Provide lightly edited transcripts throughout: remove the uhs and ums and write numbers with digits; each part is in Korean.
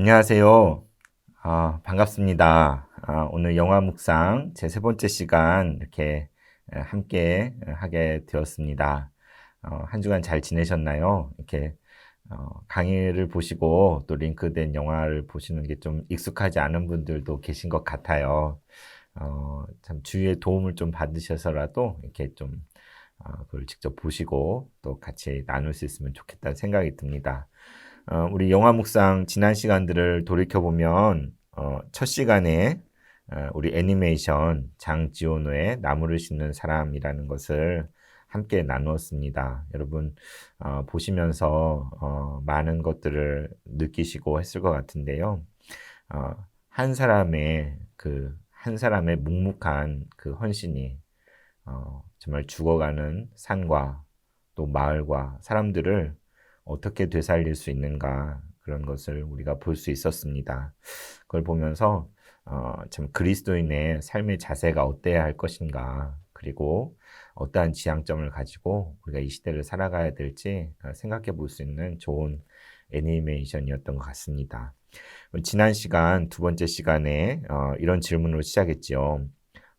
안녕하세요. 반갑습니다. 오늘 영화 묵상 제 세 번째 시간 이렇게 함께 하게 되었습니다. 한 주간 잘 지내셨나요? 이렇게 강의를 보시고 또 링크된 영화를 보시는 게 좀 익숙하지 않은 분들도 계신 것 같아요. 참 주위의 도움을 좀 받으셔서라도 이렇게 좀 그걸 직접 보시고 또 같이 나눌 수 있으면 좋겠다는 생각이 듭니다. 우리 영화 묵상 지난 시간들을 돌이켜보면 첫 시간에 우리 애니메이션 장지온우의 나무를 심는 사람이라는 것을 함께 나누었습니다. 여러분 보시면서 많은 것들을 느끼시고 했을 것 같은데요. 한 사람의 묵묵한 그 헌신이 정말 죽어가는 산과 또 마을과 사람들을 어떻게 되살릴 수 있는가 그런 것을 우리가 볼 수 있었습니다. 그걸 보면서 참 그리스도인의 삶의 자세가 어때야 할 것인가 그리고 어떠한 지향점을 가지고 우리가 이 시대를 살아가야 될지 생각해 볼 수 있는 좋은 애니메이션이었던 것 같습니다. 지난 시간 두 번째 시간에 이런 질문으로 시작했지요.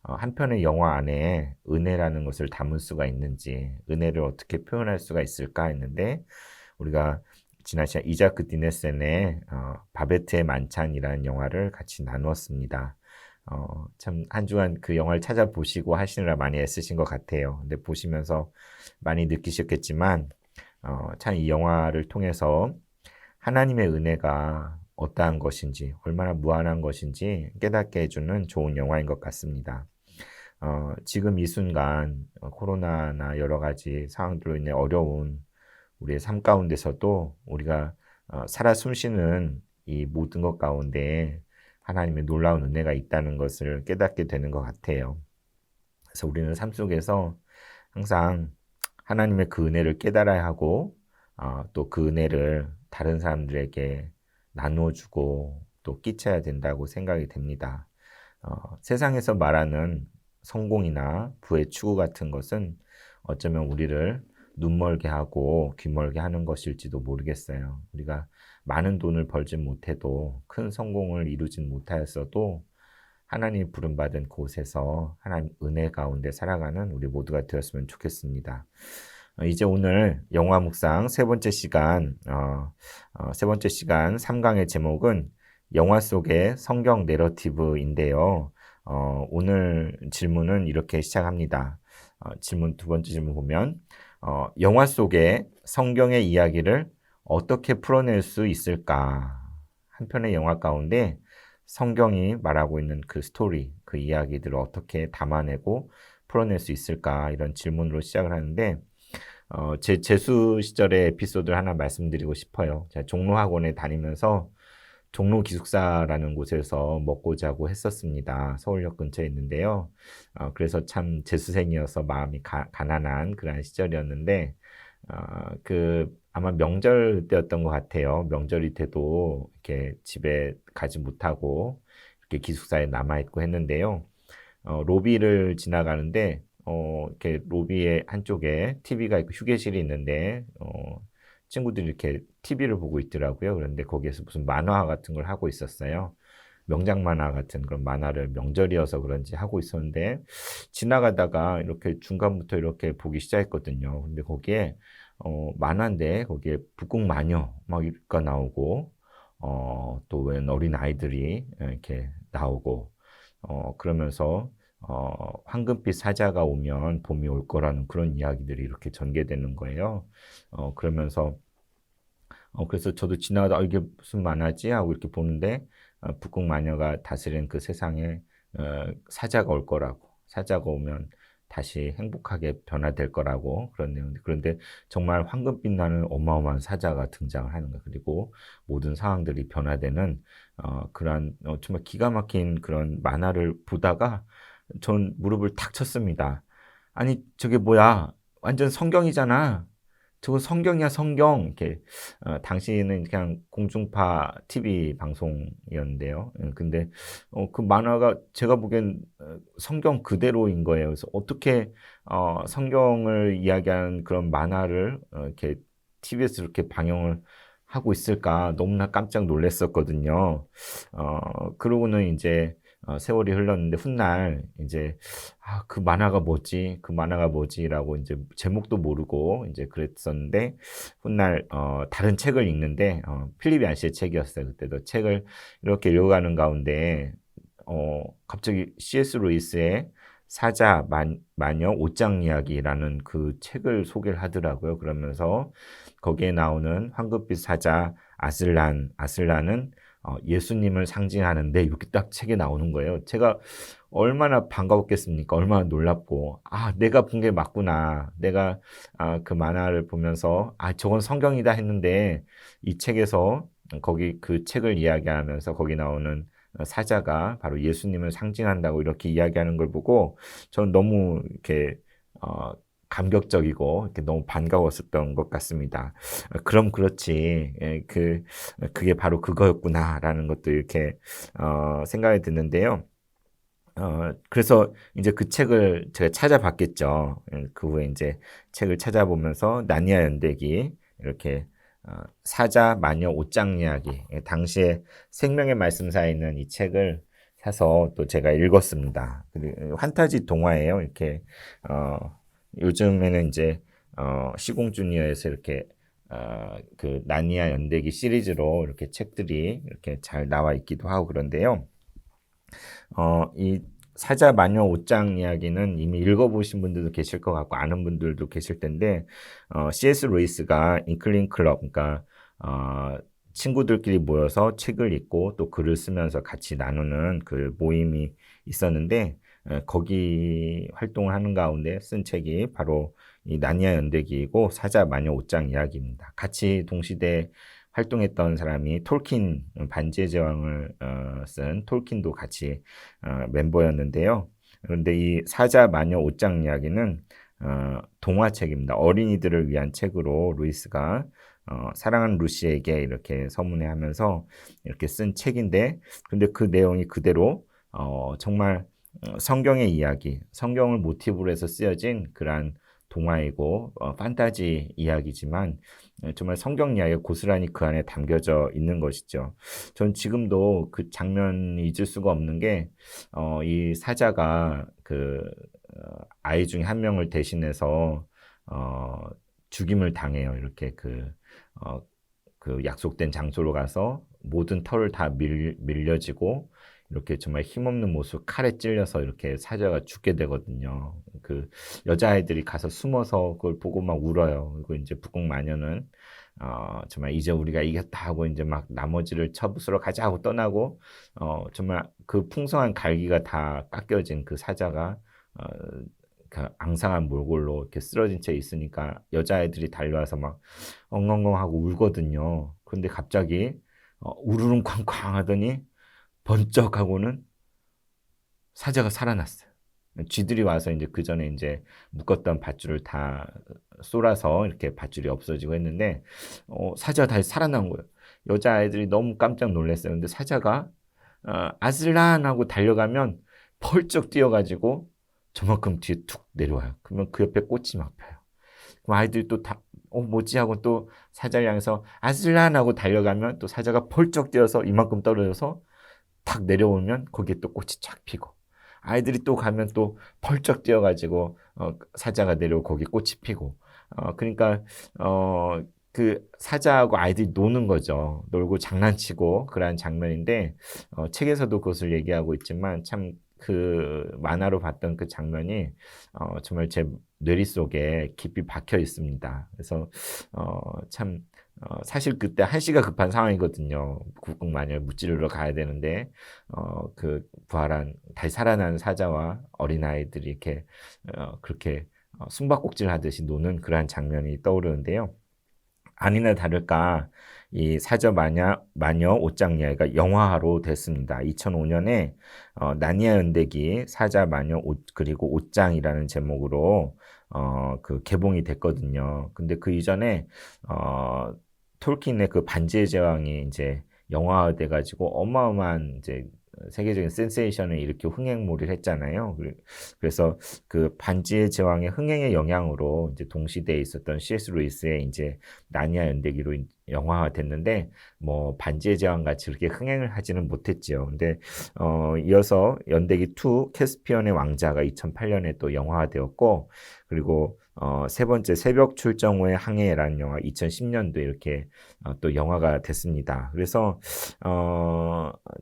한 편의 영화 안에 은혜라는 것을 담을 수가 있는지, 은혜를 어떻게 표현할 수가 있을까 했는데, 우리가 지난 시간 이자크 디네센의 바베트의 만찬이라는 영화를 같이 나누었습니다. 참 한 주간 그 영화를 찾아보시고 하시느라 많이 애쓰신 것 같아요. 근데 보시면서 많이 느끼셨겠지만, 참 이 영화를 통해서 하나님의 은혜가 어떠한 것인지, 얼마나 무한한 것인지 깨닫게 해주는 좋은 영화인 것 같습니다. 지금 이 순간 코로나나 여러 가지 상황들로 인해 어려운 우리의 삶 가운데서도 우리가 살아 숨쉬는 이 모든 것 가운데 하나님의 놀라운 은혜가 있다는 것을 깨닫게 되는 것 같아요. 그래서 우리는 삶 속에서 항상 하나님의 그 은혜를 깨달아야 하고 또 그 은혜를 다른 사람들에게 나누어 주고 또 끼쳐야 된다고 생각이 됩니다. 세상에서 말하는 성공이나 부의 추구 같은 것은 어쩌면 우리를 눈멀게 하고 귀멀게 하는 것일지도 모르겠어요. 우리가 많은 돈을 벌진 못해도 큰 성공을 이루진 못하였어도 하나님 부름받은 곳에서 하나님 은혜 가운데 살아가는 우리 모두가 되었으면 좋겠습니다. 이제 오늘 영화 묵상 세 번째 시간 3강의 제목은 영화 속의 성경 내러티브인데요. 오늘 질문은 이렇게 시작합니다. 두 번째 질문 보면, 영화 속의 성경의 이야기를 어떻게 풀어낼 수 있을까? 한 편의 영화 가운데 성경이 말하고 있는 그 스토리, 그 이야기들을 어떻게 담아내고 풀어낼 수 있을까? 이런 질문으로 시작을 하는데, 제 재수 시절의 에피소드를 하나 말씀드리고 싶어요. 제가 종로학원에 다니면서 종로 기숙사라는 곳에서 먹고 자고 했었습니다. 서울역 근처에 있는데요. 그래서 참 재수생이어서 마음이 가난한 그런 시절이었는데, 아마 명절 때였던 것 같아요. 명절이 돼도 이렇게 집에 가지 못하고 이렇게 기숙사에 남아있고 했는데요. 로비를 지나가는데, 이렇게 로비의 한쪽에 TV가 있고 휴게실이 있는데, 친구들이 이렇게 TV를 보고 있더라고요. 그런데 거기에서 무슨 만화 같은 걸 하고 있었어요. 명작 만화 같은 그런 만화를 명절이어서 그런지 하고 있었는데, 지나가다가 이렇게 중간부터 이렇게 보기 시작했거든요. 근데 거기에, 만화인데, 거기에 북극마녀 막 이렇게 나오고, 또 웬 어린 아이들이 이렇게 나오고, 그러면서 황금빛 사자가 오면 봄이 올 거라는 그런 이야기들이 이렇게 전개되는 거예요. 그러면서 그래서 저도 지나가다 이게 무슨 만화지 하고 이렇게 보는데 북극 마녀가 다스리는 그 세상에 사자가 올 거라고 사자가 오면 다시 행복하게 변화될 거라고 그런 내용인데 그런데 정말 황금빛 나는 어마어마한 사자가 등장을 하는 거예요. 그리고 모든 상황들이 변화되는 그런 정말 기가 막힌 그런 만화를 보다가 전 무릎을 탁 쳤습니다. 아니 저게 뭐야? 완전 성경이잖아. 저거 성경이야 성경. 이렇게 당시에는 그냥 공중파 TV 방송이었는데요. 근데 그 만화가 제가 보기엔 성경 그대로인 거예요. 그래서 어떻게 성경을 이야기하는 그런 만화를 이렇게 TV에서 이렇게 방영을 하고 있을까 너무나 깜짝 놀랐었거든요. 그러고는 이제 세월이 흘렀는데 훗날 이제 그 만화가 뭐지? 그 만화가 뭐지?라고 이제 제목도 모르고 이제 그랬었는데 훗날 다른 책을 읽는데 필립 얀시의 책이었어요. 그때도 책을 이렇게 읽어가는 가운데 갑자기 C.S. 루이스의 사자 마녀 옷장 이야기라는 그 책을 소개를 하더라고요. 그러면서 거기에 나오는 황금빛 사자 아슬란은 예수님을 상징하는데 이렇게 딱 책에 나오는 거예요. 제가 얼마나 반가웠겠습니까? 얼마나 놀랍고 내가 본 게 맞구나. 내가 그 만화를 보면서 저건 성경이다 했는데 이 책에서 거기 그 책을 이야기하면서 거기 나오는 사자가 바로 예수님을 상징한다고 이렇게 이야기하는 걸 보고 저는 너무 이렇게 감격적이고 이렇게 너무 반가웠었던 것 같습니다. 그럼 그렇지. 그게 바로 그거였구나라는 것도 이렇게 생각이 드는데요. 그래서 이제 그 책을 제가 찾아봤겠죠. 그 후에 이제 책을 찾아보면서 나니아 연대기 이렇게 사자 마녀 옷장 이야기 당시에 생명의 말씀사에 있는 이 책을 사서 또 제가 읽었습니다. 환타지 동화예요. 이렇게 요즘에는 이제 시공 주니어에서 이렇게 그 나니아 연대기 시리즈로 이렇게 책들이 이렇게 잘 나와 있기도 하고 그런데요. 이 사자 마녀 옷장 이야기는 이미 읽어보신 분들도 계실 것 같고 아는 분들도 계실 텐데 C.S. 루이스가 잉클링 클럽 그러니까 친구들끼리 모여서 책을 읽고 또 글을 쓰면서 같이 나누는 그 모임이 있었는데 거기 활동을 하는 가운데 쓴 책이 바로 이 나니아 연대기이고 사자 마녀 옷장 이야기입니다. 같이 동시대 활동했던 사람이 톨킨 반지의 제왕을 쓴 톨킨도 같이 멤버였는데요. 그런데 이 사자 마녀 옷장 이야기는 동화책입니다. 어린이들을 위한 책으로 루이스가 사랑하는 루시에게 이렇게 서문회하면서 이렇게 쓴 책인데, 근데 그 내용이 그대로 정말 성경의 이야기, 성경을 모티브로 해서 쓰여진 그러한 동화이고 판타지 이야기지만 정말 성경 이야기가 고스란히 그 안에 담겨져 있는 것이죠. 전 지금도 그 장면 잊을 수가 없는 게 이 사자가 그 아이 중에 한 명을 대신해서 죽임을 당해요. 이렇게 그 약속된 장소로 가서 모든 털을 다 밀려지고 이렇게 정말 힘없는 모습 칼에 찔려서 이렇게 사자가 죽게 되거든요. 그 여자아이들이 가서 숨어서 그걸 보고 막 울어요. 그리고 이제 북극 마녀는 정말 이제 우리가 이겼다 하고 이제 막 나머지를 쳐부수러 가자 하고 떠나고 정말 그 풍성한 갈기가 다 깎여진 그 사자가 그 앙상한 몰골로 이렇게 쓰러진 채 있으니까 여자아이들이 달려와서 막 엉엉엉 하고 울거든요. 그런데 갑자기 우르릉 쾅쾅 하더니 번쩍 하고는 사자가 살아났어요. 쥐들이 와서 이제 그 전에 이제 묶었던 밧줄을 다 쏠아서 이렇게 밧줄이 없어지고 했는데 사자가 다시 살아난 거예요. 여자아이들이 너무 깜짝 놀랐어요. 근데 사자가 아슬란 하고 달려가면 펄쩍 뛰어가지고 저만큼 뒤에 툭 내려와요. 그러면 그 옆에 꽃이 막 펴요. 그럼 아이들이 또 다 뭐지 하고 또 사자를 향해서 아슬란 하고 달려가면 또 사자가 펄쩍 뛰어서 이만큼 떨어져서 탁 내려오면 거기에 또 꽃이 쫙 피고 아이들이 또 가면 또 펄쩍 뛰어가지고 사자가 내려오고 거기 꽃이 피고 그러니까 그 사자하고 아이들이 노는 거죠. 놀고 장난치고 그러한 장면인데 책에서도 그것을 얘기하고 있지만 참 그 만화로 봤던 그 장면이 정말 제 뇌리 속에 깊이 박혀 있습니다. 그래서 참 사실 그때 한시가 급한 상황이거든요. 북극 마녀 무찌르러 가야 되는데 그 부활한 다시 살아난 사자와 어린아이들이 이렇게 그렇게 숨바꼭질 하듯이 노는 그러한 장면이 떠오르는데요. 아니나 다를까 이 사자 마녀 옷장 이야기가 영화화로 됐습니다. 2005년에 나니아 연대기 사자 마녀 옷 그리고 옷장이라는 제목으로 그 개봉이 됐거든요. 근데 그 이전에 톨킨의 그 반지의 제왕이 이제 영화화 돼가지고 어마어마한 이제 세계적인 센세이션을 일으켜 흥행몰이를 했잖아요. 그래서 그 반지의 제왕의 흥행의 영향으로 이제 동시대에 있었던 C.S. 루이스의 이제 나니아 연대기로 영화가 됐는데 뭐 반지의 제왕 같이 그렇게 흥행을 하지는 못했죠. 근데 이어서 연대기 2 캐스피언의 왕자가 2008년에 또 영화가 되었고, 그리고 세 번째 새벽 출정 후의 항해라는 영화 2010년도 이렇게 또 영화가 됐습니다. 그래서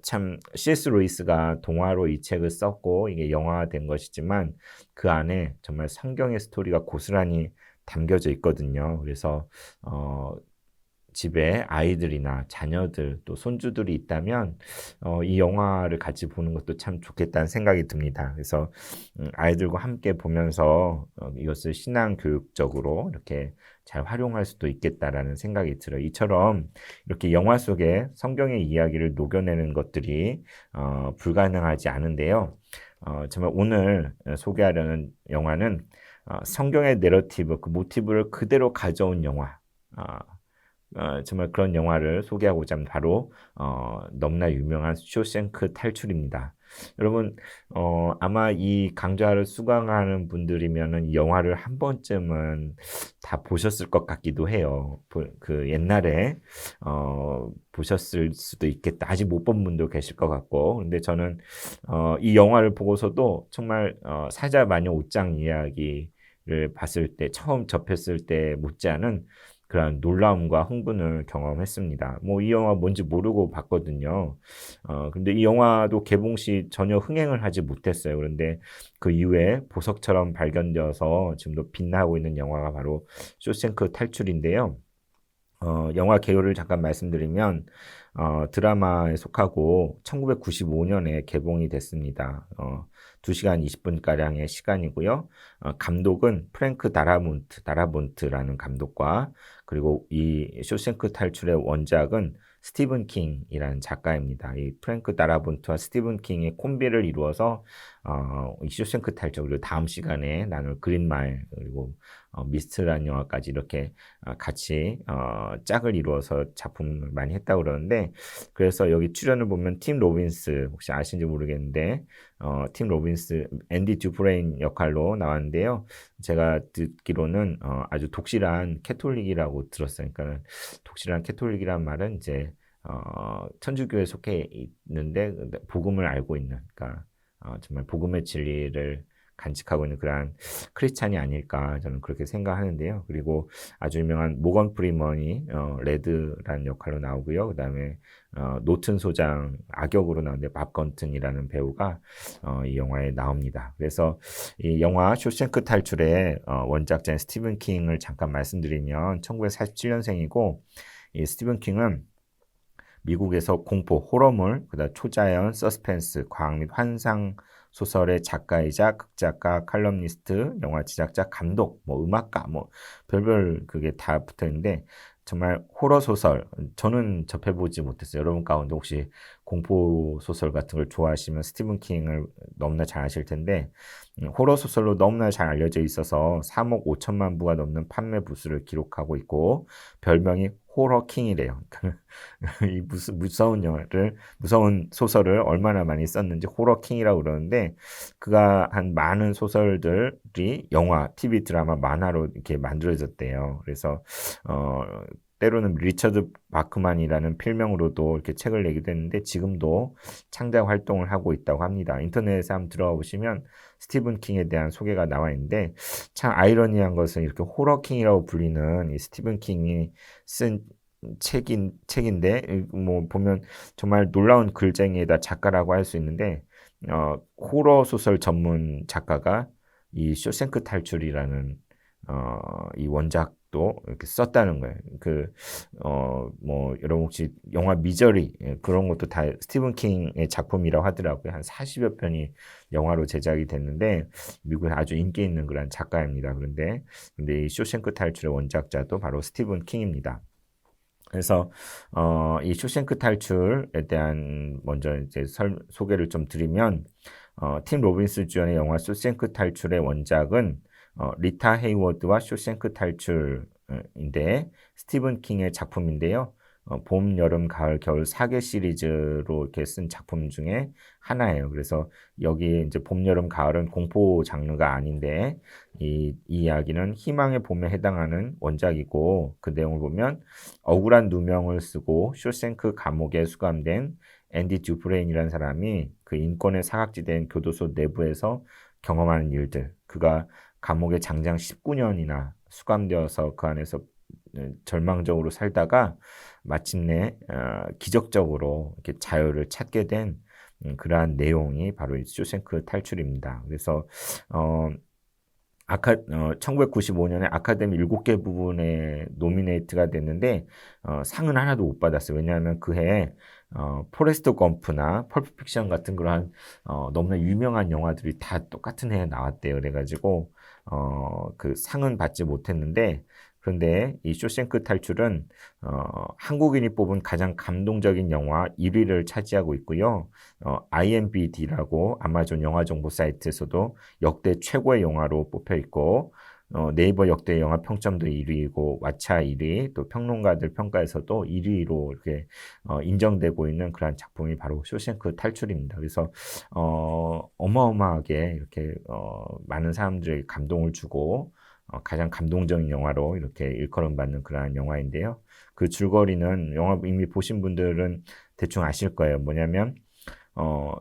참 C.S. 루이스가 동화로 이 책을 썼고 이게 영화가 된 것이지만 그 안에 정말 성경의 스토리가 고스란히 담겨져 있거든요. 그래서 집에 아이들이나 자녀들 또 손주들이 있다면 이 영화를 같이 보는 것도 참 좋겠다는 생각이 듭니다. 그래서 아이들과 함께 보면서 이것을 신앙 교육적으로 이렇게 잘 활용할 수도 있겠다라는 생각이 들어요. 이처럼 이렇게 영화 속에 성경의 이야기를 녹여내는 것들이 불가능하지 않은데요. 정말 오늘 소개하려는 영화는 성경의 내러티브, 그 모티브를 그대로 가져온 영화. 정말 그런 영화를 소개하고자 합니다. 바로 너무나 유명한 쇼생크 탈출입니다. 여러분 아마 이 강좌를 수강하는 분들이면은 이 영화를 한 번쯤은 다 보셨을 것 같기도 해요. 그 옛날에 보셨을 수도 있겠다. 아직 못 본 분도 계실 것 같고, 근데 저는 이 영화를 보고서도 정말 사자 마녀 옷장 이야기를 봤을 때, 처음 접했을 때 못지않은 그런 놀라움과 흥분을 경험했습니다. 뭐 이 영화 뭔지 모르고 봤거든요. 근데 이 영화도 개봉 시 전혀 흥행을 하지 못했어요. 그런데 그 이후에 보석처럼 발견되어서 지금도 빛나고 있는 영화가 바로 쇼생크 탈출인데요. 영화 개요를 잠깐 말씀드리면 드라마에 속하고 1995년에 개봉이 됐습니다. 2시간 20분가량의 시간이고요. 감독은 프랭크 다라본트라는 감독과, 그리고 이 쇼생크 탈출의 원작은 스티븐 킹이라는 작가입니다. 이 프랭크 다라본트와 스티븐 킹의 콤비를 이루어서 이 쇼생크 탈출, 그리고 다음 시간에 나눌 그린마일, 그리고 미스트라는 영화까지 이렇게 같이 짝을 이루어서 작품을 많이 했다고 그러는데, 그래서 여기 출연을 보면 팀 로빈스, 혹시 아시는지 모르겠는데 팀 로빈스, 앤디 듀프레인 역할로 나왔는데요. 제가 듣기로는 아주 독실한 캐톨릭이라고 들었어요. 그러니까 독실한 캐톨릭이란 말은 이제 천주교에 속해 있는데 복음을 알고 있는, 그러니까 정말 복음의 진리를 간직하고 있는 그러한 크리스찬이 아닐까 저는 그렇게 생각하는데요. 그리고 아주 유명한 모건 프리먼이 레드라는 역할로 나오고요. 그 다음에 노튼 소장 악역으로 나오는데 밥 건튼이라는 배우가 이 영화에 나옵니다. 그래서 이 영화 쇼생크 탈출의 원작자인 스티븐 킹을 잠깐 말씀드리면 1947년생이고, 이 스티븐 킹은 미국에서 공포, 호러물, 그다음 초자연, 서스펜스, 과학 및 환상 소설의 작가이자 극작가, 칼럼니스트, 영화 제작자, 감독, 뭐 음악가, 뭐 별별 그게 다 붙어 있는데, 정말 호러 소설 저는 접해보지 못했어요. 여러분 가운데 혹시 공포 소설 같은 걸 좋아하시면 스티븐 킹을 너무나 잘 아실 텐데, 호러 소설로 너무나 잘 알려져 있어서 3억 5천만 부가 넘는 판매 부수를 기록하고 있고, 별명이 호러 킹이래요. 이 무서운 소설을 얼마나 많이 썼는지 호러 킹이라고 그러는데, 그가 한 많은 소설들이 영화, TV 드라마, 만화로 이렇게 만들어졌대요. 그래서 때로는 리처드 바크만이라는 필명으로도 이렇게 책을 내기도 했는데, 지금도 창작 활동을 하고 있다고 합니다. 인터넷에 한번 들어가 보시면 스티븐 킹에 대한 소개가 나와 있는데, 참 아이러니한 것은 이렇게 호러 킹이라고 불리는 이 스티븐 킹이 쓴 책인데, 뭐 보면 정말 놀라운 글쟁이에다 작가라고 할 수 있는데, 호러 소설 전문 작가가 이 쇼생크 탈출이라는 이 원작도 이렇게 썼다는 거예요. 뭐 여러분 혹시 영화 미저리, 그런 것도 다 스티븐 킹의 작품이라고 하더라고요. 한 40여 편이 영화로 제작이 됐는데 미국에 아주 인기 있는 그런 작가입니다. 그런데 이 쇼생크 탈출의 원작자도 바로 스티븐 킹입니다. 그래서 이 쇼생크 탈출에 대한 먼저 이제 소개를 좀 드리면, 팀 로빈스 주연의 영화 쇼생크 탈출의 원작은 리타 헤이워드와 쇼생크 탈출인데 스티븐 킹의 작품인데요. 봄, 여름, 가을, 겨울 4개 시리즈로 이렇게 쓴 작품 중에 하나예요. 그래서 여기 이제 봄, 여름, 가을은 공포 장르가 아닌데 이 이야기는 희망의 봄에 해당하는 원작이고 그 내용을 보면 억울한 누명을 쓰고 쇼생크 감옥에 수감된 앤디 듀프레인이라는 사람이 그 인권의 사각지대인 교도소 내부에서 경험하는 일들, 그가 감옥에 장장 19년이나 수감되어서 그 안에서 절망적으로 살다가 마침내 기적적으로 이렇게 자유를 찾게 된 그러한 내용이 바로 이 쇼생크 탈출입니다. 그래서 1995년에 아카데미 7개 부분에 노미네이트가 됐는데 상은 하나도 못 받았어요. 왜냐하면 그해 포레스트 검프나 펄프 픽션 같은 그러한 너무나 유명한 영화들이 다 똑같은 해에 나왔대요. 그래가지고 그 상은 받지 못했는데 그런데 이 쇼생크 탈출은 한국인이 뽑은 가장 감동적인 영화 1위를 차지하고 있고요. IMBD라고 아마존 영화 정보 사이트에서도 역대 최고의 영화로 뽑혀 있고 네이버 역대 영화 평점도 1위이고 왓챠 1위, 또 평론가들 평가에서도 1위로 이렇게 인정되고 있는 그러한 작품이 바로 쇼생크 탈출입니다. 그래서 어마어마하게 이렇게 많은 사람들에게 감동을 주고 가장 감동적인 영화로 이렇게 일컬음받는 그러한 영화인데요. 그 줄거리는 영화 이미 보신 분들은 대충 아실 거예요. 뭐냐면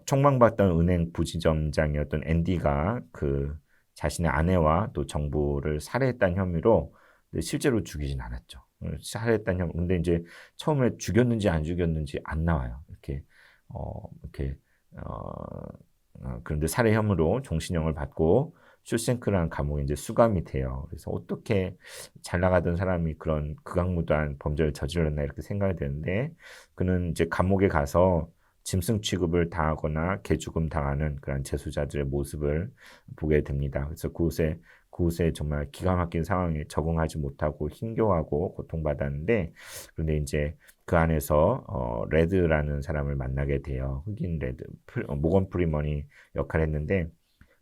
총망받던 은행 부지점장이었던 앤디가 그 자신의 아내와 또 정부를 살해했다는 혐의로 실제로 죽이진 않았죠. 살해했다는 혐의. 근데 이제 처음에 죽였는지 안 죽였는지 안 나와요. 이렇게 그런데 살해 혐의로 종신형을 받고 쇼생크라는 감옥에 이제 수감이 돼요. 그래서 어떻게 잘 나가던 사람이 그런 극악무도한 범죄를 저질렀나 이렇게 생각이 되는데 그는 이제 감옥에 가서 짐승 취급을 당하거나 개죽음 당하는 그런 재수자들의 모습을 보게 됩니다. 그래서 그곳에 정말 기가 막힌 상황에 적응하지 못하고 힘겨워하고 고통받았는데 그런데 이제 그 안에서 레드라는 사람을 만나게 돼요. 흑인 레드, 모건 프리먼이 역할을 했는데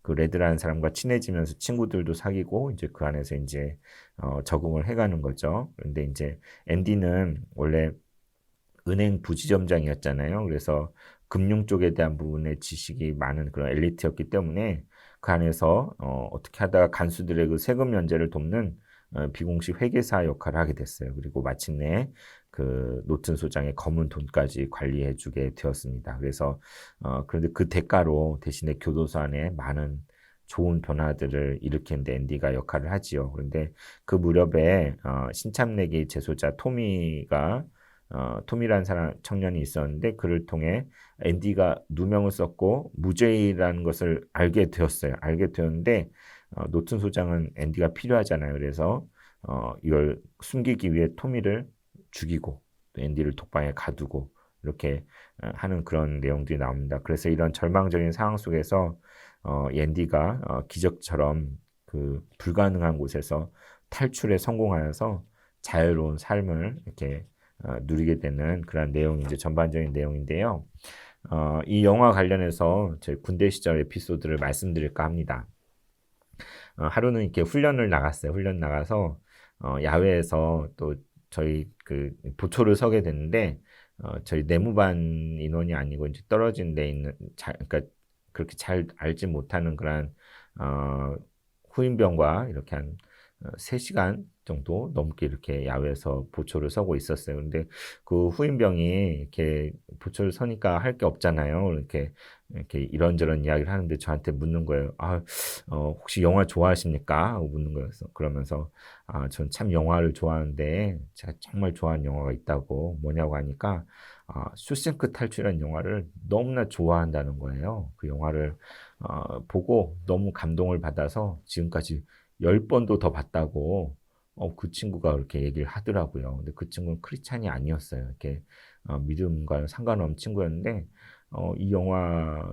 그 레드라는 사람과 친해지면서 친구들도 사귀고 이제 그 안에서 이제 적응을 해가는 거죠. 그런데 이제 앤디는 원래 은행 부지점장이었잖아요. 그래서 금융 쪽에 대한 부분의 지식이 많은 그런 엘리트였기 때문에 그 안에서 어떻게 하다가 간수들의 그 세금 면제를 돕는 비공식 회계사 역할을 하게 됐어요. 그리고 마침내 그 노튼 소장의 검은 돈까지 관리해주게 되었습니다. 그래서 그런데 그 대가로 대신에 교도소 안에 많은 좋은 변화들을 일으키는데 앤디가 역할을 하지요. 그런데 그 무렵에 신참내기 재소자 토미라는 사람 청년이 있었는데 그를 통해 앤디가 누명을 썼고 무죄라는 것을 알게 되었어요. 알게 되었는데 노튼 소장은 앤디가 필요하잖아요. 그래서 이걸 숨기기 위해 토미를 죽이고 또 앤디를 독방에 가두고 이렇게 하는 그런 내용들이 나옵니다. 그래서 이런 절망적인 상황 속에서 앤디가 기적처럼 그 불가능한 곳에서 탈출에 성공하여서 자유로운 삶을 이렇게 누리게 되는 그런 내용이 이제 전반적인 내용인데요. 이 영화 관련해서 제 군대 시절 에피소드를 말씀드릴까 합니다. 하루는 이렇게 훈련을 나갔어요. 훈련 나가서 야외에서 또 저희 그 보초를 서게 됐는데 저희 내무반 인원이 아니고 이제 떨어진 데 있는 그러니까 그렇게 잘 알지 못하는 그런 후임병과 이렇게 한 3시간 정도 넘게 이렇게 야외에서 보초를 서고 있었어요. 근데 그 후임병이 이렇게 보초를 서니까 할 게 없잖아요. 이렇게 이런저런 이야기를 하는데 저한테 묻는 거예요. 혹시 영화 좋아하십니까? 하고 묻는 거였어. 그러면서 전 참 영화를 좋아하는데 제가 정말 좋아하는 영화가 있다고 뭐냐고 하니까 쇼생크 탈출이라는 영화를 너무나 좋아한다는 거예요. 그 영화를 보고 너무 감동을 받아서 지금까지 10번도 더 봤다고 그 친구가 그렇게 얘기를 하더라고요. 근데 그 친구는 크리스찬이 아니었어요. 이렇게 믿음과 상관없는 친구였는데 이 영화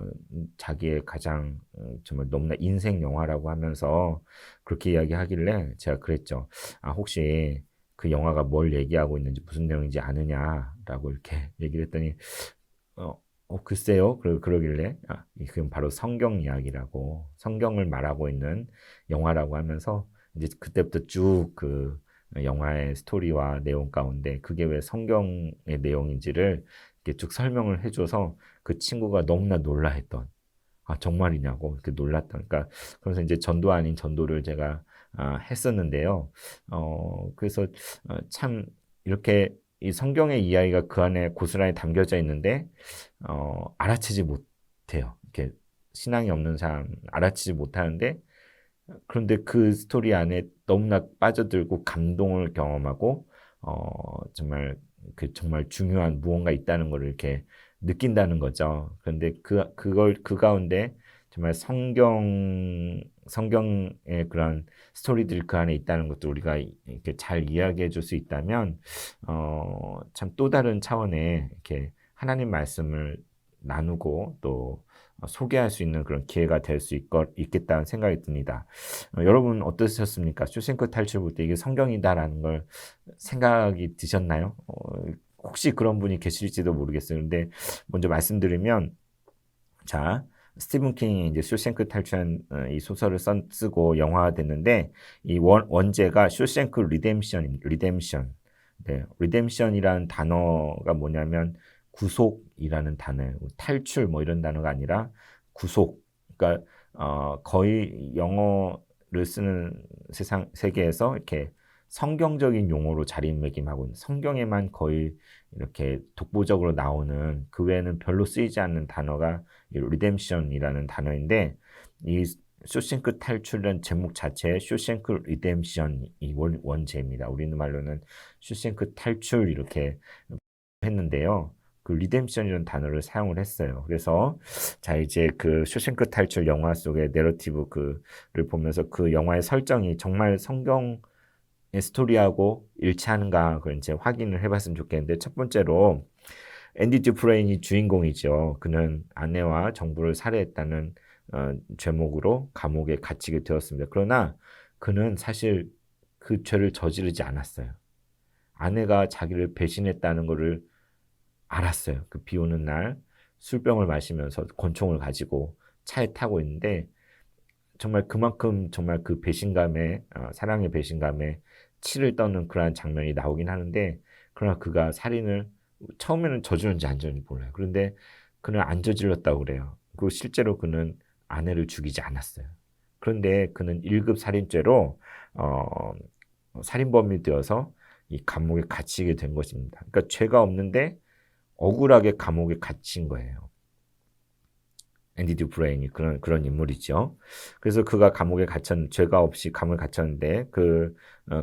자기의 가장 정말 너무나 인생 영화라고 하면서 그렇게 이야기하길래 제가 그랬죠. 혹시 그 영화가 뭘 얘기하고 있는지 무슨 내용인지 아느냐라고 이렇게 얘기를 했더니 글쎄요. 그러길래 그건 바로 성경 이야기라고 성경을 말하고 있는 영화라고 하면서 이제 그때부터 쭉 그 영화의 스토리와 내용 가운데 그게 왜 성경의 내용인지를 이렇게 쭉 설명을 해줘서 그 친구가 너무나 놀라했던, 아, 정말이냐고 이렇게 놀랐던. 그러니까 그래서 이제 전도 아닌 전도를 제가 했었는데요. 그래서 참 이렇게 이 성경의 이야기가 그 안에 고스란히 담겨져 있는데 알아채지 못해요. 이렇게 신앙이 없는 사람 알아채지 못하는데, 그런데 그 스토리 안에 너무나 빠져들고 감동을 경험하고 정말 그 정말 중요한 무언가 있다는 걸 이렇게 느낀다는 거죠. 그런데 그걸 그 가운데 정말 성경의 그런 스토리들이 그 안에 있다는 것도 우리가 이렇게 잘 이야기해 줄 수 있다면 참 또 다른 차원의 이렇게 하나님 말씀을 나누고 또 소개할 수 있는 그런 기회가 될 수 있겠다는 생각이 듭니다. 여러분 어떠셨습니까? 쇼생크 탈출 볼 때 이게 성경이다라는 걸 생각이 드셨나요? 혹시 그런 분이 계실지도 모르겠어요. 근데 먼저 말씀드리면, 자, 스티븐 킹이 이제 쇼생크 탈출한 이 소설을 쓰고 영화가 됐는데, 이 원제가 쇼생크 리뎀션. 네, 리뎀션이라는 단어가 뭐냐면 구속이라는 단어예요. 탈출 뭐 이런 단어가 아니라 구속. 그러니까 거의 영어를 쓰는 세계에서 이렇게 성경적인 용어로 자리매김하고 있는, 성경에만 거의 이렇게 독보적으로 나오는, 그 외에는 별로 쓰이지 않는 단어가 이 리뎀션이라는 단어인데, 이 쇼생크 탈출이라는 제목 자체에 쇼생크 리뎀션이 원제입니다. 우리는 말로는 쇼생크 탈출 이렇게 했는데요. 그 리뎀션이라는 단어를 사용을 했어요. 그래서 자 이제 그 쇼생크 탈출 영화 속의 내러티브 그를 보면서 그 영화의 설정이 정말 성경의 스토리하고 일치하는가 그걸 이제 확인을 해봤으면 좋겠는데, 첫 번째로 앤디 듀프레인이 주인공이죠. 그는 아내와 정부를 살해했다는 죄목으로 감옥에 갇히게 되었습니다. 그러나 그는 사실 그 죄를 저지르지 않았어요. 아내가 자기를 배신했다는 것을 알았어요. 그 비 오는 날 술병을 마시면서 권총을 가지고 차에 타고 있는데, 정말 그만큼 정말 그 배신감에 사랑의 배신감에 치를 떠는 그러한 장면이 나오긴 하는데, 그러나 그가 살인을 처음에는 저지른지 안 저지른지 몰라요. 그런데 그는 안 저질렀다고 그래요. 그리고 실제로 그는 아내를 죽이지 않았어요. 그런데 그는 1급 살인죄로 어, 살인범이 되어서 이 감옥에 갇히게 된 것입니다. 그러니까 죄가 없는데 억울하게 감옥에 갇힌 거예요. 앤디 듀프레인이 그런 인물이죠. 그래서 그가 감옥에 죄가 없이 감옥에 갇혔는데, 그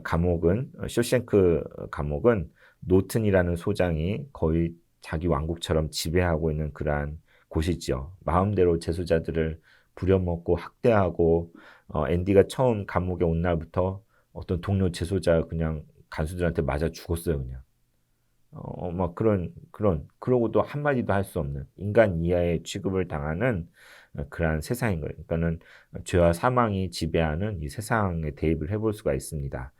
감옥은 쇼생크 감옥은 노튼이라는 소장이 거의 자기 왕국처럼 지배하고 있는 그러한 곳이죠. 마음대로 재소자들을 부려먹고 학대하고, 앤디가 처음 감옥에 온 날부터 어떤 동료 재소자 그냥 간수들한테 맞아 죽었어요, 그냥. 막 그러고도 한마디도 할 수 없는 인간 이하의 취급을 당하는 그러한 세상인 거예요. 그러니까는 죄와 사망이 지배하는 이 세상에 대입을 해볼 수가 있습니다.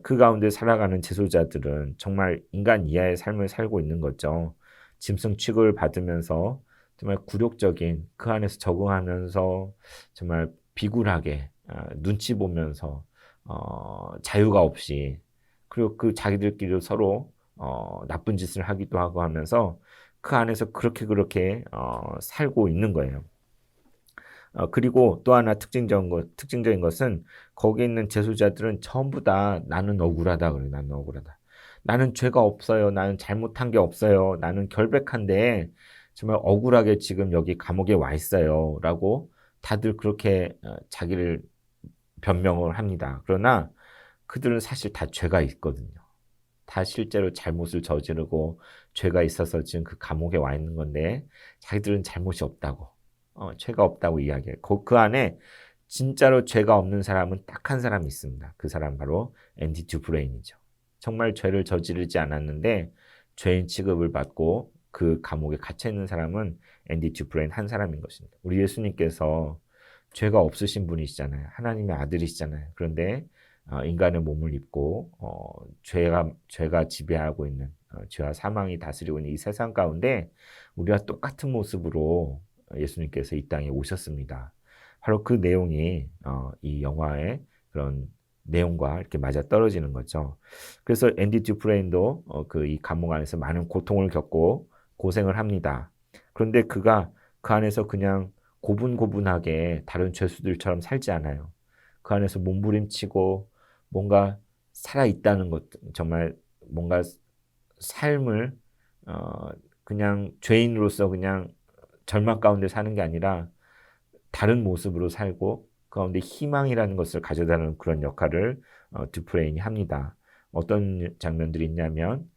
그 가운데 살아가는 재소자들은 정말 인간 이하의 삶을 살고 있는 거죠. 짐승 취급을 받으면서 정말 굴욕적인, 그 안에서 적응하면서 정말 비굴하게 눈치 보면서 자유가 없이, 그리고 그 자기들끼리 서로 나쁜 짓을 하기도 하고 하면서 그 안에서 그렇게 살고 있는 거예요. 그리고 또 하나 특징적인 것은 거기 있는 재소자들은 전부 다 나는 억울하다 그래요. 나는 억울하다. 나는 죄가 없어요. 나는 잘못한 게 없어요. 나는 결백한데 정말 억울하게 지금 여기 감옥에 와 있어요. 라고 다들 그렇게 자기를 변명을 합니다. 그러나 그들은 사실 다 죄가 있거든요. 다 실제로 잘못을 저지르고 죄가 있어서 지금 그 감옥에 와 있는 건데, 자기들은 잘못이 없다고, 죄가 없다고 이야기해요. 그 안에 진짜로 죄가 없는 사람은 딱 한 사람이 있습니다. 그 사람 바로 앤디 듀프레인이죠. 정말 죄를 저지르지 않았는데 죄인 취급을 받고 그 감옥에 갇혀 있는 사람은 앤디 듀프레인 한 사람인 것입니다. 우리 예수님께서 죄가 없으신 분이시잖아요. 하나님의 아들이시잖아요. 그런데 인간의 몸을 입고 죄가 지배하고 있는, 죄와 사망이 다스리고 있는 이 세상 가운데 우리와 똑같은 모습으로 예수님께서 이 땅에 오셨습니다. 바로 그 내용이 이 영화의 그런 내용과 이렇게 맞아 떨어지는 거죠. 그래서 앤디 듀프레인도 그 이 감옥 안에서 많은 고통을 겪고 고생을 합니다. 그런데 그가 그 안에서 그냥 고분고분하게 다른 죄수들처럼 살지 않아요. 그 안에서 몸부림치고 뭔가 살아있다는 것, 정말 뭔가 삶을 어, 그냥 죄인으로서 그냥 절망 가운데 사는 게 아니라 다른 모습으로 살고 그 가운데 희망이라는 것을 가져다는 그런 역할을 듀프레인이 합니다. 어떤 장면들이 있냐면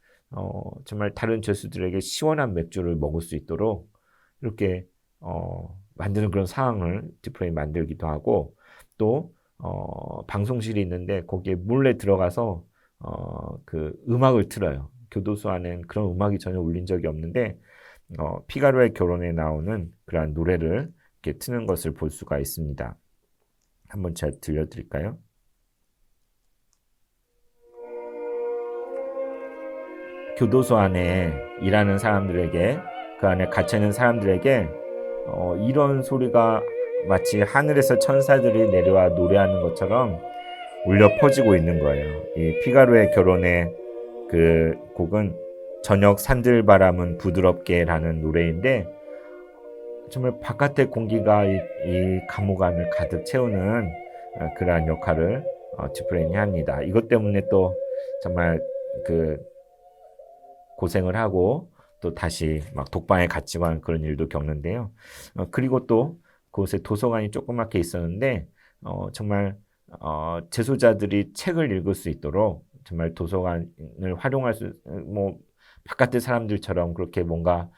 정말 다른 죄수들에게 시원한 맥주를 먹을 수 있도록 이렇게 만드는 그런 상황을 듀프레인이 만들기도 하고 또 방송실이 있는데 거기에 몰래 들어가서 그 음악을 틀어요. 교도소 안엔 그런 음악이 전혀 울린 적이 없는데 피가로의 결혼에 나오는 그러한 노래를 이렇게 트는 것을 볼 수가 있습니다. 한번 제가 들려드릴까요? 교도소 안에 일하는 사람들에게 그 안에 갇혀있는 사람들에게 이런 소리가 마치 하늘에서 천사들이 내려와 노래하는 것처럼 울려 퍼지고 있는 거예요. 이 피가로의 결혼의 그 곡은 저녁 산들바람은 부드럽게라는 노래인데 정말 바깥의 공기가 이 감옥 안을 가득 채우는 그러한 역할을 듀프레인이 합니다. 이것 때문에 또 정말 그 고생을 하고 또 다시 막 독방에 갇히고 하는 그런 일도 겪는데요. 그리고 또 그곳에 도서관이 조그맣게 있었는데 정말 재소자들이 책을 읽을 수 있도록 정말 도서관을 활용할 수, 뭐 바깥의 사람들처럼 그렇게 뭔가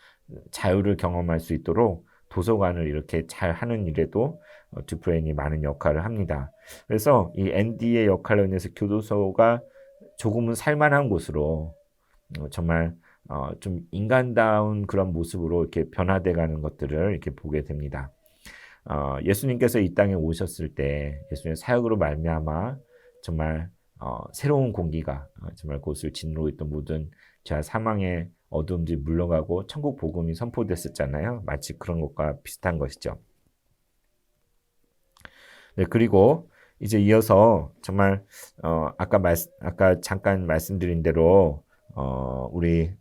자유를 경험할 수 있도록 도서관을 이렇게 잘 하는 일에도 듀프레인이 많은 역할을 합니다. 그래서 이 앤디의 역할로 인해서 교도소가 조금은 살만한 곳으로 정말 좀 인간다운 그런 모습으로 이렇게 변화돼가는 것들을 이렇게 보게 됩니다. 예수님께서 이 땅에 오셨을 때 예수님의 사역으로 말미암아 정말 새로운 공기가 정말 그곳을 짓누르고 있던 모든 죄와 사망의 어두움들이 물러가고 천국 복음이 선포됐었잖아요. 마치 그런 것과 비슷한 것이죠. 네, 그리고 이제 이어서 정말 아까 잠깐 말씀드린 대로 우리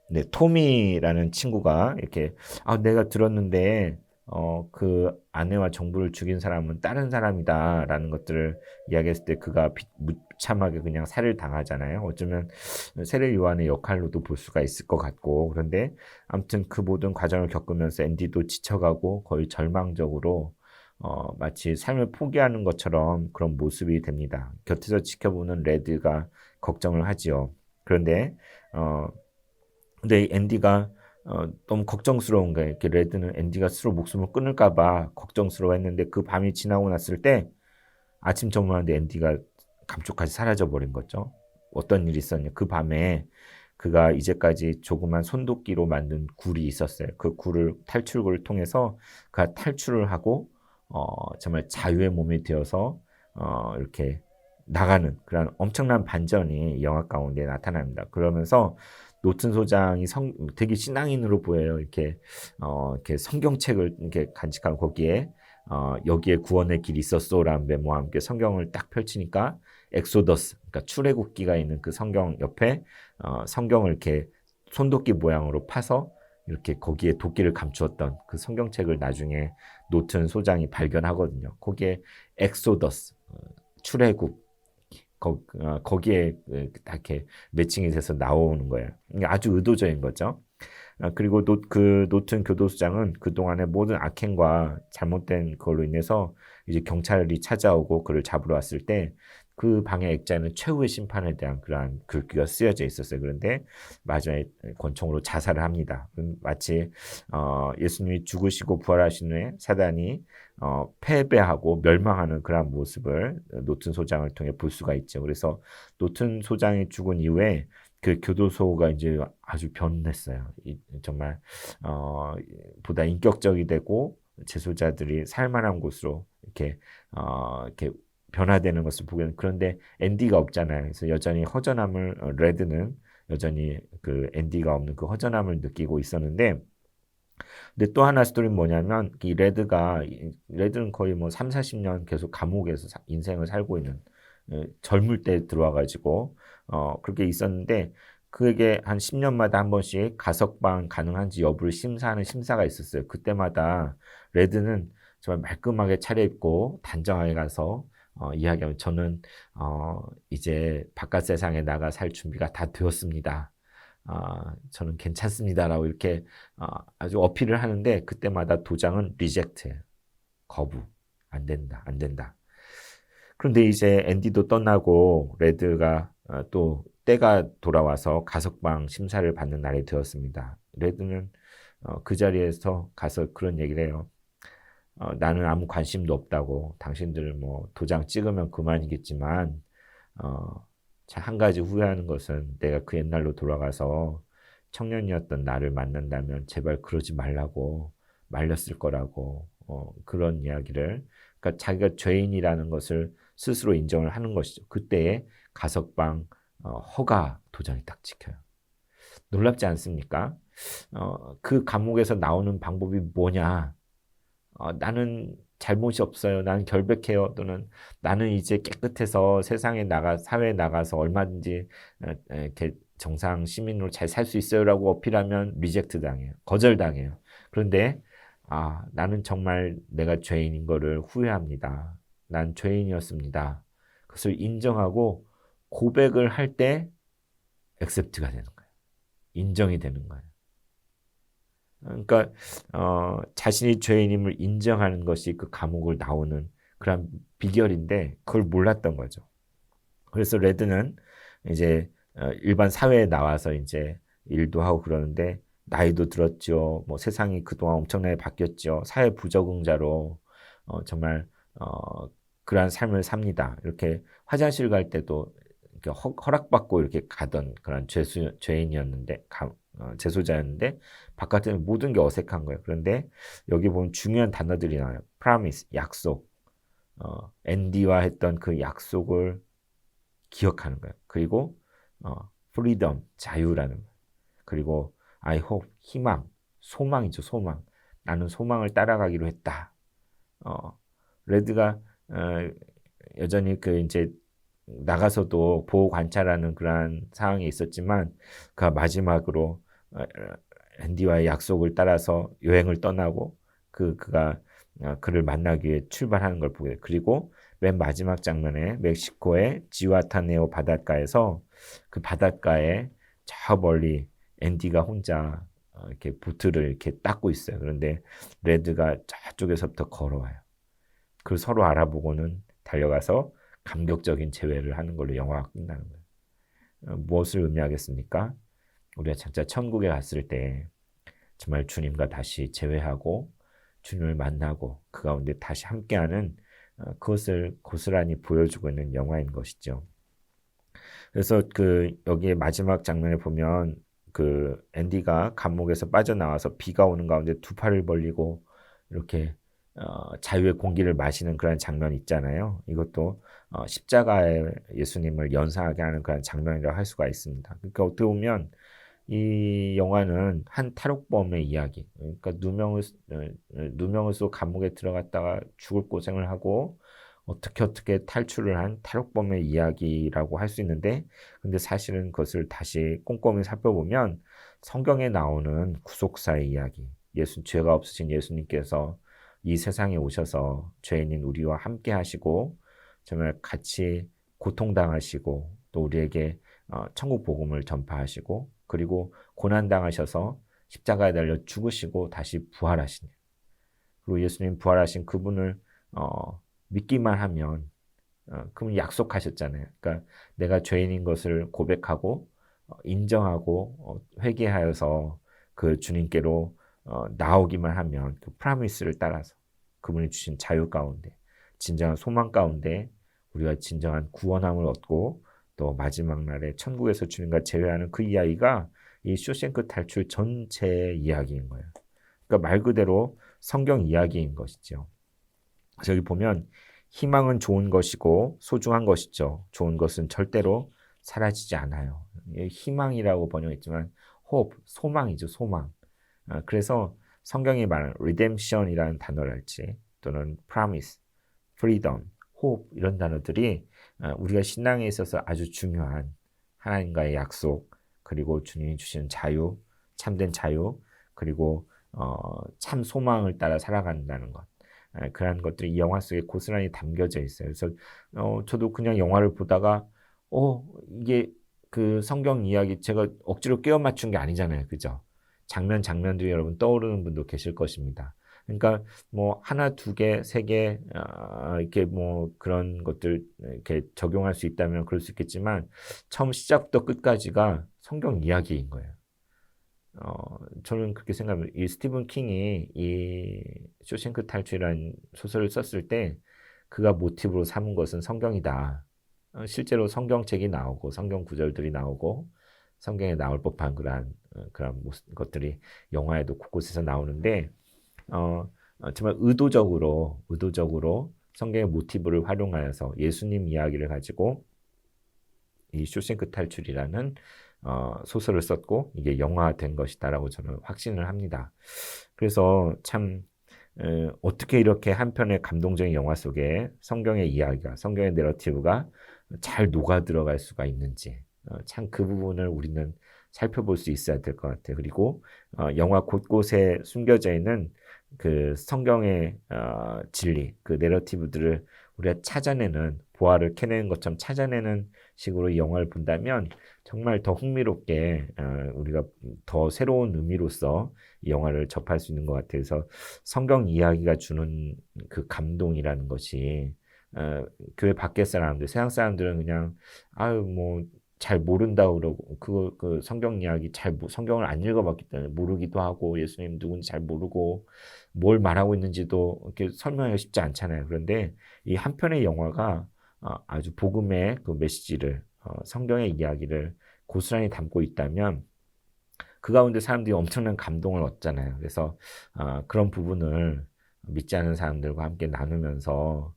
네, 토미라는 친구가 이렇게 내가 들었는데 그 아내와 정부를 죽인 사람은 다른 사람이다라는 것들을 이야기했을 때 그가 무참하게 그냥 살해를 당하잖아요. 어쩌면 세례 요한의 역할로도 볼 수가 있을 것 같고 그런데 아무튼 그 모든 과정을 겪으면서 앤디도 지쳐가고 거의 절망적으로 마치 삶을 포기하는 것처럼 그런 모습이 됩니다. 곁에서 지켜보는 레드가 걱정을 하지요. 그런데 근데 앤디가 너무 걱정스러운 거예요. 이렇게 레드는 앤디가 스스로 목숨을 끊을까봐 걱정스러워했는데 그 밤이 지나고 났을 때 아침 정문하는데 앤디가 감쪽같이 사라져 버린 거죠. 어떤 일이 있었냐? 그 밤에 그가 이제까지 조그만 손도끼로 만든 굴이 있었어요. 그 굴을 탈출구를 통해서 그가 탈출을 하고 정말 자유의 몸이 되어서 이렇게 나가는 그런 엄청난 반전이 영화 가운데 나타납니다. 그러면서 노튼 소장이 되게 신앙인으로 보여요. 이렇게 이렇게 성경책을 이렇게 간직하고 거기에 여기에 구원의 길이 있었소라는 메모와 함께 성경을 딱 펼치니까 엑소더스, 그러니까 출애굽기가 있는 그 성경 옆에 성경을 이렇게 손도끼 모양으로 파서 이렇게 거기에 도끼를 감추었던 그 성경책을 나중에 노튼 소장이 발견하거든요. 거기에 엑소더스, 출애굽 거기에 이렇게 매칭이 돼서 나오는 거예요. 이게 아주 의도적인 거죠. 그리고 그 노튼 교도소장은 그동안의 모든 악행과 잘못된 걸로 인해서 이제 경찰이 찾아오고 그를 잡으러 왔을 때 그 방의 액자에는 최후의 심판에 대한 그러한 글귀가 쓰여져 있었어요. 그런데 마지막에 권총으로 자살을 합니다. 마치 예수님이 죽으시고 부활하신 후에 사단이 패배하고 멸망하는 그런 모습을 노튼 소장을 통해 볼 수가 있죠. 그래서 노튼 소장이 죽은 이후에 그 교도소가 이제 아주 변했어요. 정말 보다 인격적이 되고 재소자들이 살만한 곳으로 이렇게 변화되는 것을 보게 되는. 그런데 앤디가 없잖아요. 그래서 여전히 허전함을 레드는 여전히 그 앤디가 없는 그 허전함을 느끼고 있었는데 근데 또 하나 스토리는 뭐냐면 레드는 거의 뭐 3, 40년 계속 감옥에서 인생을 살고 있는 젊을 때 들어와가지고 그렇게 있었는데 그게 한 10년마다 한 번씩 가석방 가능한지 여부를 심사하는 심사가 있었어요. 그때마다 레드는 정말 말끔하게 차려입고 단정하게 가서 이야기하면 저는 이제 바깥 세상에 나가 살 준비가 다 되었습니다. 저는 괜찮습니다라고 이렇게 아주 어필을 하는데 그때마다 도장은 리젝트예요. 거부. 안 된다. 안 된다. 그런데 이제 앤디도 떠나고 레드가 또 때가 돌아와서 가석방 심사를 받는 날이 되었습니다. 레드는 그 자리에서 가서 그런 얘기를 해요. 나는 아무 관심도 없다고. 당신들 뭐 도장 찍으면 그만이겠지만 한 가지 후회하는 것은 내가 그 옛날로 돌아가서 청년이었던 나를 만난다면 제발 그러지 말라고 말렸을 거라고 그런 이야기를 그러니까 자기가 죄인이라는 것을 스스로 인정을 하는 것이죠. 그때에 가석방 허가 도장이 딱 찍혀요. 놀랍지 않습니까? 그 감옥에서 나오는 방법이 뭐냐? 나는 잘못이 없어요. 나는 결백해요. 또는 나는 이제 깨끗해서 세상에 사회에 나가서 얼마든지 이렇게 정상 시민으로 잘 살 수 있어요라고 어필하면 리젝트 당해요. 거절당해요. 그런데 나는 정말 내가 죄인인 거를 후회합니다. 난 죄인이었습니다. 그것을 인정하고 고백을 할 때 액셉트가 되는 거예요. 인정이 되는 거예요. 그러니까 자신이 죄인임을 인정하는 것이 그 감옥을 나오는 그런 비결인데 그걸 몰랐던 거죠. 그래서 레드는 이제 일반 사회에 나와서 이제 일도 하고 그러는데 나이도 들었죠. 뭐 세상이 그동안 엄청나게 바뀌었죠. 사회 부적응자로 정말 그러한 삶을 삽니다. 이렇게 화장실 갈 때도 이렇게 허락받고 이렇게 가던 그런 죄인이었는데 재소자였는데 바깥에는 모든 게 어색한 거예요. 그런데 여기 보면 중요한 단어들이 나와요. promise, 약속. 앤디와 했던 그 약속을 기억하는 거예요. 그리고 freedom, 자유라는 거예요. 그리고 I hope, 희망, 소망이죠, 소망. 나는 소망을 따라가기로 했다. 레드가 여전히 그 이제 나가서도 보호 관찰하는 그러한 상황이 있었지만 그 마지막으로 앤디와의 약속을 따라서 여행을 떠나고 그가 그를 만나기 위해 출발하는 걸 보게 돼요. 그리고 맨 마지막 장면에 멕시코의 지와타네오 바닷가에서 그 바닷가에 저 멀리 앤디가 혼자 이렇게 보트를 이렇게 닦고 있어요. 그런데 레드가 저쪽에서부터 걸어와요. 그 서로 알아보고는 달려가서 감격적인 재회를 하는 걸로 영화가 끝나는 거예요. 무엇을 의미하겠습니까? 우리가 진짜 천국에 갔을 때 정말 주님과 다시 재회하고 주님을 만나고 그 가운데 다시 함께하는 그것을 고스란히 보여주고 있는 영화인 것이죠. 그래서 그 여기에 마지막 장면에 보면 그 앤디가 감옥에서 빠져나와서 비가 오는 가운데 두 팔을 벌리고 이렇게 자유의 공기를 마시는 그런 장면이 있잖아요. 이것도 십자가의 예수님을 연상하게 하는 그런 장면이라고 할 수가 있습니다. 그러니까 어떻게 보면 이 영화는 한 탈옥범의 이야기. 그러니까 누명을 쏘고 감옥에 들어갔다가 죽을 고생을 하고 어떻게 탈출을 한 탈옥범의 이야기라고 할 수 있는데, 근데 사실은 그것을 다시 꼼꼼히 살펴보면 성경에 나오는 구속사의 이야기, 죄가 없으신 예수님께서 이 세상에 오셔서 죄인인 우리와 함께 하시고 정말 같이 고통당하시고 또 우리에게 천국 복음을 전파하시고 그리고 고난당하셔서 십자가에 달려 죽으시고 다시 부활하시니 그리고 예수님 부활하신 그분을 믿기만 하면 그분 약속하셨잖아요. 그러니까 내가 죄인인 것을 고백하고 인정하고 회개하여서 그 주님께로 나오기만 하면 그 프라미스를 따라서 그분이 주신 자유 가운데 진정한 소망 가운데 우리가 진정한 구원함을 얻고 또 마지막 날에 천국에서 주님과 재회하는 그 이야기가 이 쇼생크 탈출 전체의 이야기인 거예요. 그러니까 말 그대로 성경 이야기인 것이죠. 그래서 여기 보면 희망은 좋은 것이고 소중한 것이죠. 좋은 것은 절대로 사라지지 않아요. 희망이라고 번역했지만 hope, 소망이죠, 소망. 그래서 성경이 말하는 redemption이라는 단어랄지 또는 promise, freedom, hope 이런 단어들이 우리가 신앙에 있어서 아주 중요한 하나님과의 약속, 그리고 주님이 주시는 자유, 참된 자유, 그리고 참 소망을 따라 살아간다는 것. 그런 것들이 이 영화 속에 고스란히 담겨져 있어요. 그래서 저도 그냥 영화를 보다가 이게 그 성경 이야기 제가 억지로 끼워 맞춘 게 아니잖아요. 그죠? 장면들이 여러분 떠오르는 분도 계실 것입니다. 그러니까 뭐 하나, 두 개, 세 개 이렇게 뭐 그런 것들 이렇게 적용할 수 있다면 그럴 수 있겠지만 처음 시작부터 끝까지가 성경 이야기인 거예요. 저는 그렇게 생각합니다. 이 스티븐 킹이 이 쇼생크 탈출이라는 소설을 썼을 때 그가 모티브로 삼은 것은 성경이다. 실제로 성경책이 나오고 성경 구절들이 나오고 성경에 나올 법한 그런 것들이 영화에도 곳곳에서 나오는데 정말 의도적으로 성경의 모티브를 활용하여서 예수님 이야기를 가지고 이 쇼생크 탈출이라는 소설을 썼고 이게 영화된 것이다라고 저는 확신을 합니다. 그래서 참 어떻게 이렇게 한 편의 감동적인 영화 속에 성경의 이야기가, 성경의 내러티브가 잘 녹아 들어갈 수가 있는지 참 그 부분을 우리는 살펴볼 수 있어야 될 것 같아요. 그리고 영화 곳곳에 숨겨져 있는 그 성경의 진리, 그 내러티브들을 우리가 찾아내는, 보화를 캐내는 것처럼 찾아내는 식으로 이 영화를 본다면 정말 더 흥미롭게 우리가 더 새로운 의미로서 이 영화를 접할 수 있는 것 같아요. 그래서 성경 이야기가 주는 그 감동이라는 것이 교회 밖의 사람들, 세상 사람들은 그냥 아유 뭐 잘 모른다고 그러고 그 성경 이야기 성경을 안 읽어봤기 때문에 모르기도 하고 예수님 누군지 잘 모르고 뭘 말하고 있는지도 이렇게 설명하기가 쉽지 않잖아요. 그런데 이 한 편의 영화가 아주 복음의 그 메시지를 성경의 이야기를 고스란히 담고 있다면 그 가운데 사람들이 엄청난 감동을 얻잖아요. 그래서 그런 부분을 믿지 않는 사람들과 함께 나누면서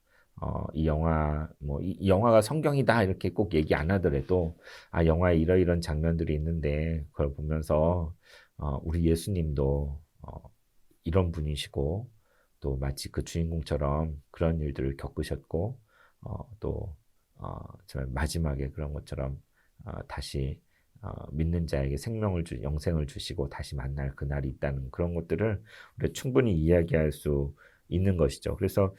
이 영화 이 영화가 성경이다 이렇게 꼭 얘기 안 하더라도 영화에 이러이런 장면들이 있는데 그걸 보면서 우리 예수님도 이런 분이시고 또 마치 그 주인공처럼 그런 일들을 겪으셨고 또 정말 마지막에 그런 것처럼 다시 믿는 자에게 영생을 주시고 다시 만날 그날이 있다는 그런 것들을 우리가 충분히 이야기할 수 있는 것이죠. 그래서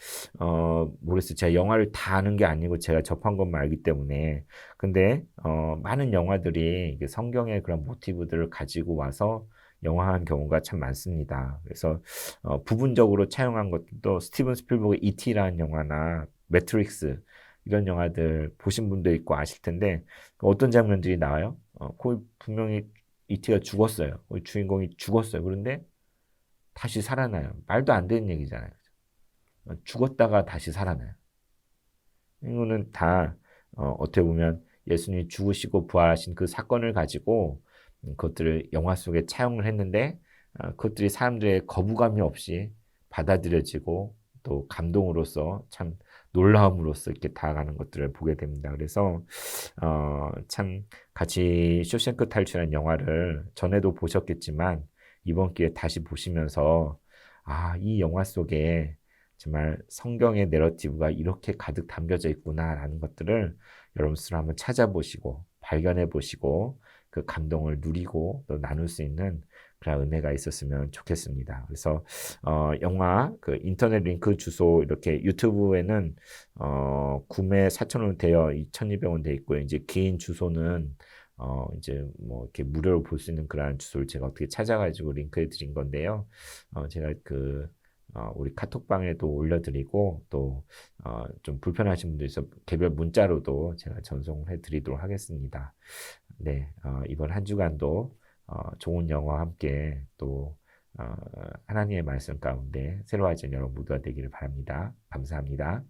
모르겠어요. 제가 영화를 다 아는 게 아니고 제가 접한 것만 알기 때문에 근데 많은 영화들이 성경의 그런 모티브들을 가지고 와서 영화한 경우가 참 많습니다. 그래서 부분적으로 차용한 것도 스티븐 스필버그 E.T.라는 영화나 매트릭스 이런 영화들 보신 분도 있고 아실 텐데 어떤 장면들이 나와요? 거기 분명히 E.T.가 죽었어요. 거기 주인공이 죽었어요. 그런데 다시 살아나요. 말도 안 되는 얘기잖아요. 죽었다가 다시 살아나요. 이거는 다 어떻게 보면 예수님이 죽으시고 부활하신 그 사건을 가지고 그것들을 영화 속에 차용을 했는데 그것들이 사람들의 거부감이 없이 받아들여지고 또 감동으로서 참 놀라움으로써 이렇게 다가가는 것들을 보게 됩니다. 그래서 참 같이 쇼생크 탈출한 영화를 전에도 보셨겠지만 이번 기회에 다시 보시면서 이 영화 속에 정말 성경의 내러티브가 이렇게 가득 담겨져 있구나라는 것들을 여러분 스스로 한번 찾아보시고 발견해 보시고 그 감동을 누리고 또 나눌 수 있는 그런 은혜가 있었으면 좋겠습니다. 그래서 영화 그 인터넷 링크 주소 이렇게 유튜브에는 구매 4,000원 되어 2,200원 돼 있고요. 이제 개인 주소는 이제 뭐 이렇게 무료로 볼 수 있는 그런 주소를 제가 어떻게 찾아가지고 링크해 드린 건데요. 제가 우리 카톡방에도 올려드리고 또 좀 불편하신 분들 있어 개별 문자로도 제가 전송해 드리도록 하겠습니다. 네, 이번 한 주간도 좋은 영화와 함께 또 하나님의 말씀 가운데 새로워진 여러분 모두가 되기를 바랍니다. 감사합니다.